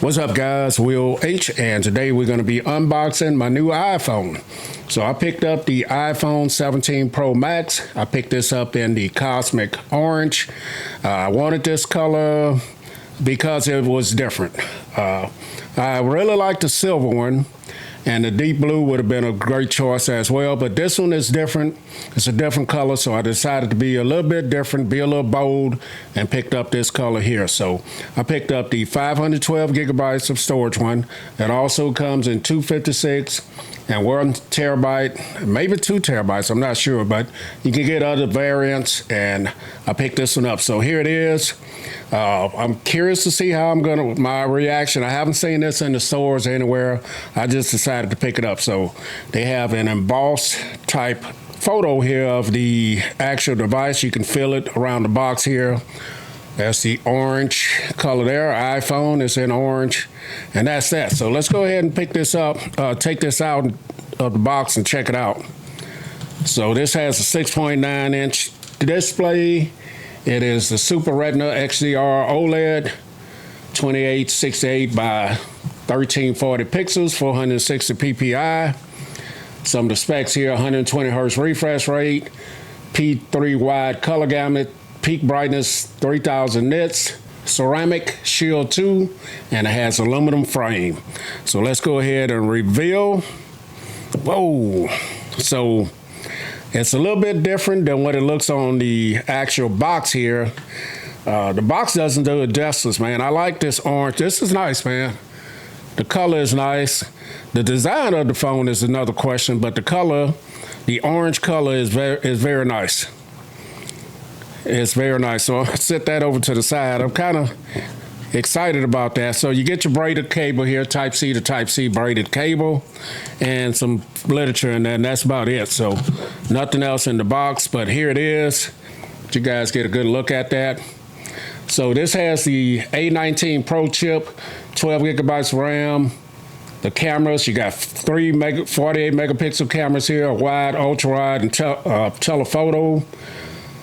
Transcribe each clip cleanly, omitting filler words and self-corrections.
What's up, guys? Will H, and today we're going to be unboxing my new iPhone. So I picked up the iPhone 17 Pro Max. I picked this up in the Cosmic Orange. I wanted this color because it was different. I really like the silver one, and the deep blue would have been a great choice as well, but this one is different. It's a different color, so I decided to be a little bit different, be a little bold, and picked up this color here. So I picked up the 512 gigabytes of storage one. It also comes in 256 and 1 terabyte, maybe 2 terabytes, I'm not sure, but you can get other variants, and I picked this one up. So here it is. I'm curious to see how my reaction. I haven't seen this in the stores anywhere. I just decided to pick it up. So they have an embossed type photo here of the actual device. You can feel it around the box here. That's the orange color there. iPhone is in orange, and that's that. So let's go ahead and pick this up, take this out of the box and check it out. So this has a 6.9-inch display. It is the Super Retina XDR OLED, 2868 by 1340 pixels, 460 ppi. Some of the specs here: 120 hertz refresh rate, P3 wide color gamut, peak brightness 3000 nits, ceramic shield 2, and it has aluminum frame. So let's go ahead and reveal. Whoa! So it's a little bit different than what it looks on the actual box here. The box doesn't do it justice, man. I like this orange. This is nice, man. The color is nice. The design of the phone is another question, but the color, the orange color is very nice. It's very nice. So I'll set that over to the side. I'm kind of excited about that. So you get your braided cable here, Type-C to Type-C braided cable, and some literature in there, and that's about it. So nothing else in the box, but here it is. You guys get a good look at that. So this has the A19 Pro chip, 12 gigabytes of RAM. The cameras, you got 48 megapixel cameras here, a wide, ultra wide, and telephoto.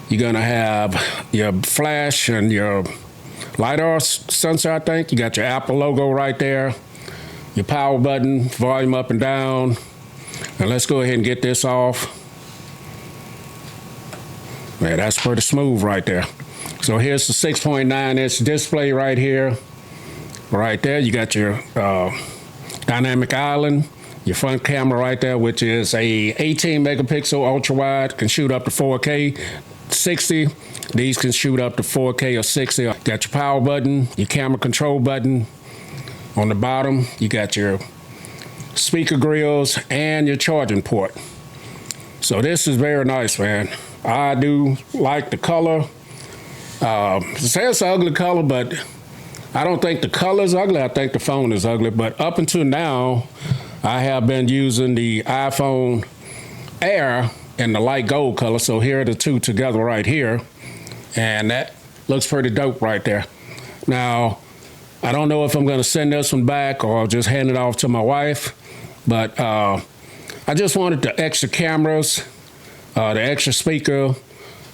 You're gonna have your flash and your LiDAR sensor, I think. You got your Apple logo right there, your power button, volume up and down. And let's go ahead and get this off. Man, that's pretty smooth right there. So here's the 6.9-inch display right here. Right there, you got your dynamic island, your front camera right there, which is a 18 megapixel ultra wide, can shoot up to 4K, 60. These can shoot up to 4K or 60. Got your power button, your camera control button. On the bottom, you got your speaker grills and your charging port. So this is very nice, man. I do like the color. It's an ugly color, but I don't think the color is ugly. I think the phone is ugly. But up until now, I have been using the iPhone Air in the light gold color. So here are the two together right here. And that looks pretty dope right there. Now, I don't know if I'm going to send this one back or just hand it off to my wife. But I just wanted the extra cameras, the extra speaker,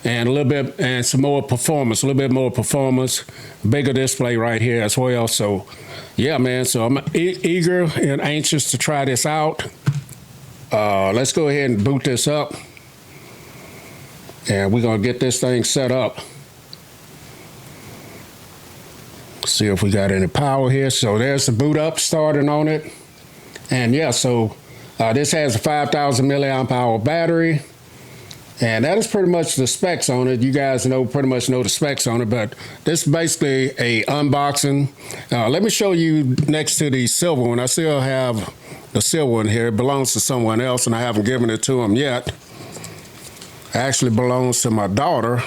and a little bit, and some more performance, a little bit more performance, bigger display right here as well. So, yeah, man, so I'm eager and anxious to try this out. Let's go ahead and boot this up. And we're going to get this thing set up. See if we got any power here. So there's the boot up starting on it. And yeah, so this has a 5,000 milliamp hour battery. And that is pretty much the specs on it. You guys pretty much know the specs on it, but this is basically a unboxing. Let me show you next to the silver one. I still have the silver one here. It belongs to someone else, and I haven't given it to him yet. It actually belongs to my daughter,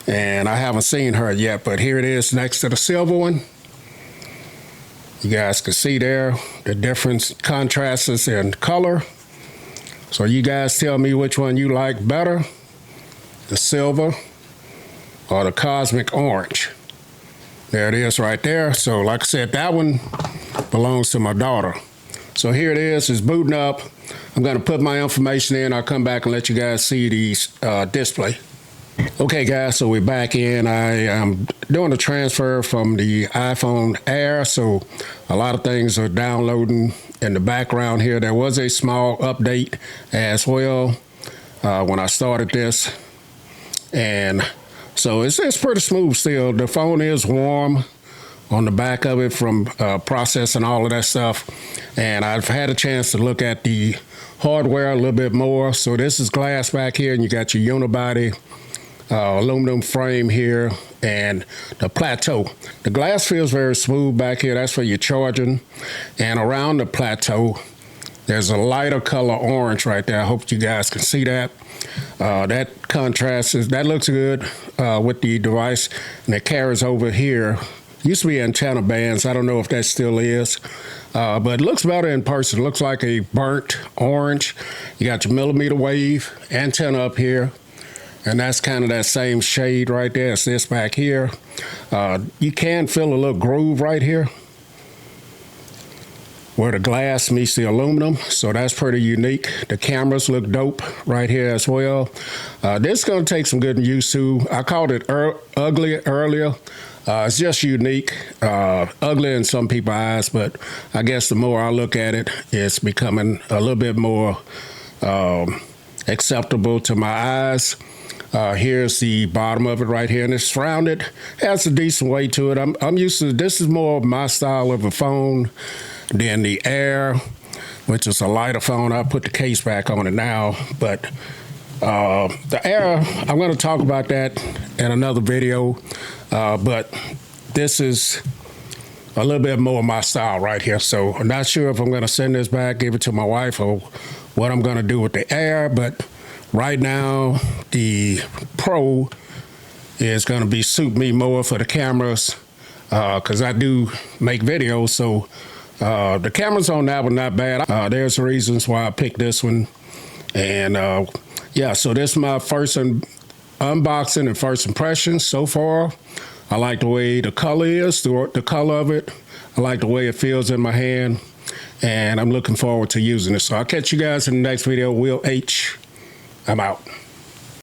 and I haven't seen her yet, but here it is next to the silver one. You guys can see there the different contrasts in color. So you guys tell me which one you like better, the silver or the cosmic orange. There it is right there. So like I said, that one belongs to my daughter. So here it is, it's booting up. I'm gonna put my information in. I'll come back and let you guys see the display. Okay, guys, so we're back in. I am doing a transfer from the iPhone Air, so a lot of things are downloading in the background here. There was a small update as well when I started this, and so it's pretty smooth still. The phone is warm on the back of it from processing all of that stuff, and I've had a chance to look at the hardware a little bit more. So this is glass back here, and you got your unibody aluminum frame here and the plateau. The glass feels very smooth back here. That's for your charging. And around the plateau, there's a lighter color orange right there. I hope you guys can see that. That contrast that looks good with the device, and it carries over here. Used to be antenna bands. I don't know if that still is, but it looks better in person. It looks like a burnt orange. You got your millimeter wave antenna up here. And that's kind of that same shade right there as this back here. You can feel a little groove right here where the glass meets the aluminum. So that's pretty unique. The cameras look dope right here as well. This is going to take some good use to. I called it ugly earlier. It's just unique, ugly in some people's eyes, but I guess the more I look at it, it's becoming a little bit more acceptable to my eyes. Here's the bottom of it right here, and it's rounded. Has a decent weight to it. I'm used to this. Is more of my style of a phone than the Air, which is a lighter phone. I'll put the case back on it now, but the Air, I'm going to talk about that in another video. But this is a little bit more of my style right here. So I'm not sure if I'm going to send this back, give it to my wife, or what I'm going to do with the Air, but right now, the Pro is going to be suit me more for the cameras because I do make videos. So the cameras on that one not bad. There's reasons why I picked this one. And yeah, so this is my first unboxing and first impressions so far. I like the way the color is, the color of it. I like the way it feels in my hand. And I'm looking forward to using it. So I'll catch you guys in the next video. Will H. I'm out.